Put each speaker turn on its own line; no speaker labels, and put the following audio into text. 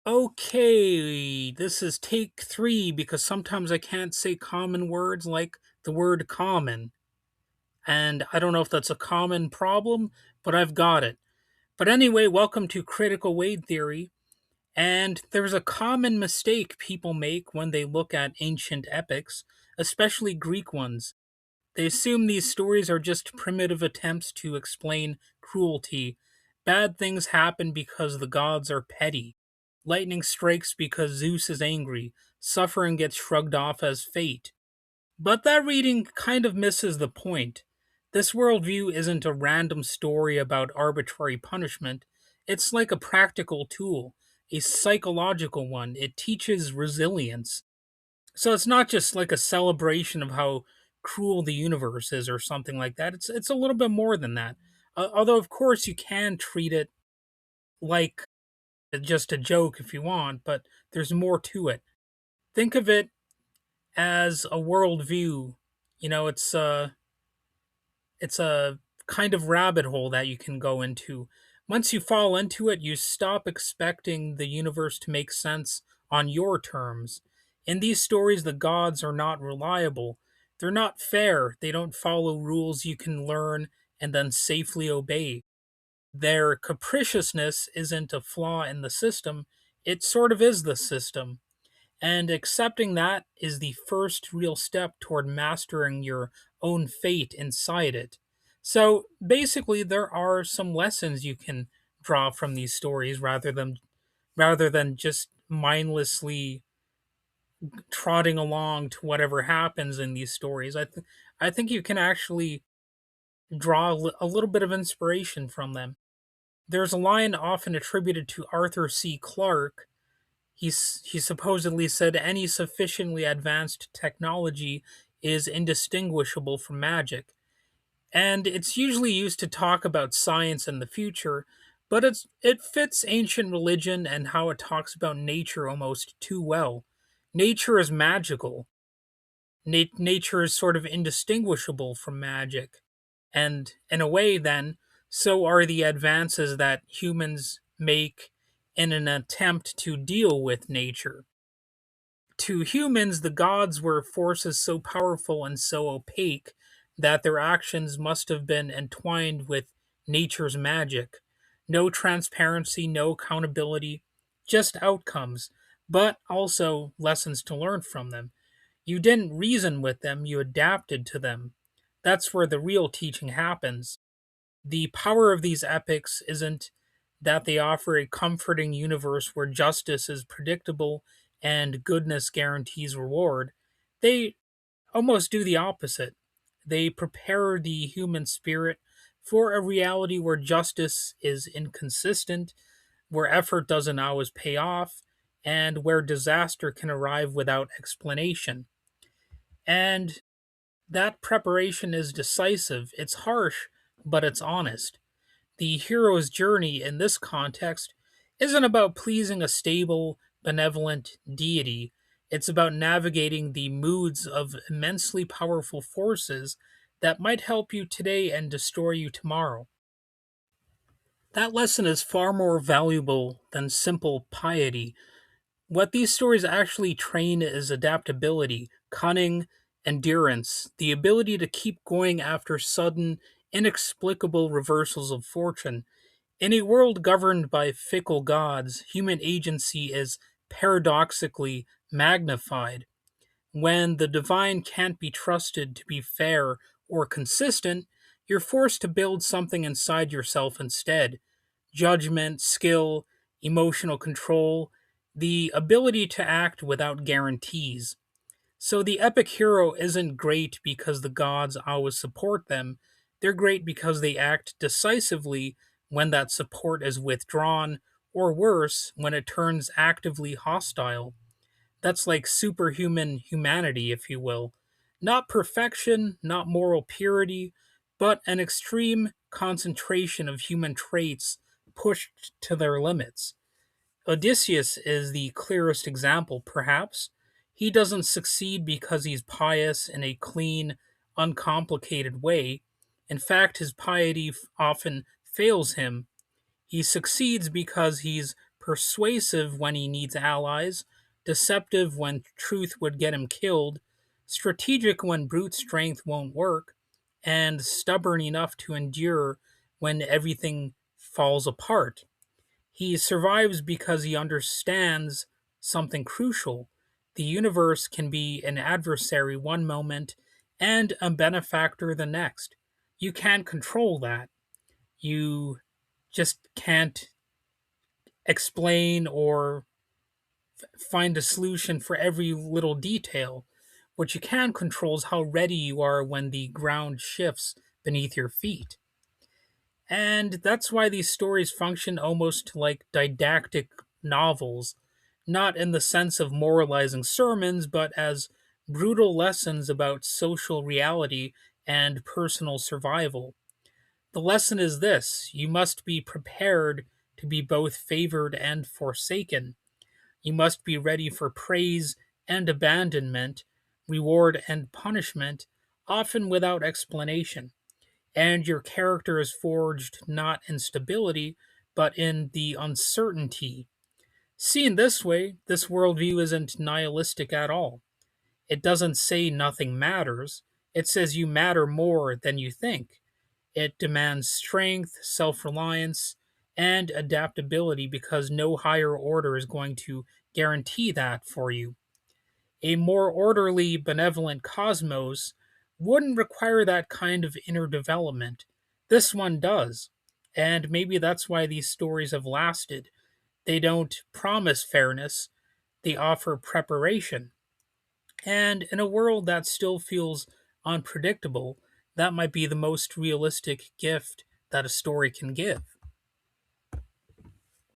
Okay, this is take three because sometimes I can't say common words like the word common. And I don't know if that's a common problem, but I've got it. But anyway, welcome to Critical Weight Theory. And there's a common mistake people make when they look at ancient epics, especially Greek ones. They assume these stories are just primitive attempts to explain cruelty. Bad things happen because the gods are petty. Lightning strikes because Zeus is angry. Suffering gets shrugged off as fate. But that reading kind of misses the point. This worldview isn't a random story about arbitrary punishment. It's like a practical tool, a psychological one. It teaches resilience. So it's not just like a celebration of how cruel the universe is or something like that. It's a little bit more than that. Although of course you can treat it like just a joke if you want, but there's more to it. Think of it as a worldview. You know, it's a kind of rabbit hole that you can go into. Once you fall into it, you stop expecting the universe to make sense on your terms. In these stories, the gods are not reliable. They're not fair. They don't follow rules you can learn and then safely obey. Their capriciousness isn't a flaw in the system, it sort of is the system. And accepting that is the first real step toward mastering your own fate inside it. So basically there are some lessons you can draw from these stories rather than just mindlessly trotting along to whatever happens in these stories. I think you can actually draw a little bit of inspiration from them. There's a line often attributed to Arthur C. Clarke. He supposedly said any sufficiently advanced technology is indistinguishable from magic. And it's usually used to talk about science and the future, but it fits ancient religion and how it talks about nature almost too well. Nature is magical. Nature is sort of indistinguishable from magic. And in a way, then, so are the advances that humans make in an attempt to deal with nature. To humans, the gods were forces so powerful and so opaque that their actions must have been entwined with nature's magic. No transparency, no accountability, just outcomes, but also lessons to learn from them. You didn't reason with them, you adapted to them. That's where the real teaching happens. The power of these epics isn't that they offer a comforting universe where justice is predictable and goodness guarantees reward. They almost do the opposite. They prepare the human spirit for a reality where justice is inconsistent, where effort doesn't always pay off, and where disaster can arrive without explanation. And that preparation is decisive. It's harsh, but it's honest. The hero's journey in this context isn't about pleasing a stable, benevolent deity. It's about navigating the moods of immensely powerful forces that might help you today and destroy you tomorrow. That lesson is far more valuable than simple piety. What these stories actually train is adaptability, cunning, endurance, the ability to keep going after sudden, inexplicable reversals of fortune. In a world governed by fickle gods, human agency is paradoxically magnified. When the divine can't be trusted to be fair or consistent, you're forced to build something inside yourself instead: judgment, skill, emotional control, the ability to act without guarantees. So the epic hero isn't great because the gods always support them. They're great because they act decisively when that support is withdrawn, or worse, when it turns actively hostile. That's like superhuman humanity, if you will. Not perfection, not moral purity, but an extreme concentration of human traits pushed to their limits. Odysseus is the clearest example, perhaps. He doesn't succeed because he's pious in a clean, uncomplicated way. In fact, his piety often fails him. He succeeds because he's persuasive when he needs allies, deceptive when truth would get him killed, strategic when brute strength won't work, and stubborn enough to endure when everything falls apart. He survives because he understands something crucial. The universe can be an adversary one moment and a benefactor the next. You can't control that. You just can't explain or find a solution for every little detail. What you can control is how ready you are when the ground shifts beneath your feet. And that's why these stories function almost like didactic novels, not in the sense of moralizing sermons, but as brutal lessons about social reality and personal survival. The lesson is this: you must be prepared to be both favored and forsaken. You must be ready for praise and abandonment, reward and punishment, often without explanation. And your character is forged not in stability, but in the uncertainty. Seen this way, this worldview isn't nihilistic at all. It doesn't say nothing matters, it says you matter more than you think. It demands strength, self reliance, and adaptability because no higher order is going to guarantee that for you. A more orderly, benevolent cosmos wouldn't require that kind of inner development. This one does. And maybe that's why these stories have lasted. They don't promise fairness, they offer preparation. And in a world that still feels unpredictable, that might be the most realistic gift that a story can give.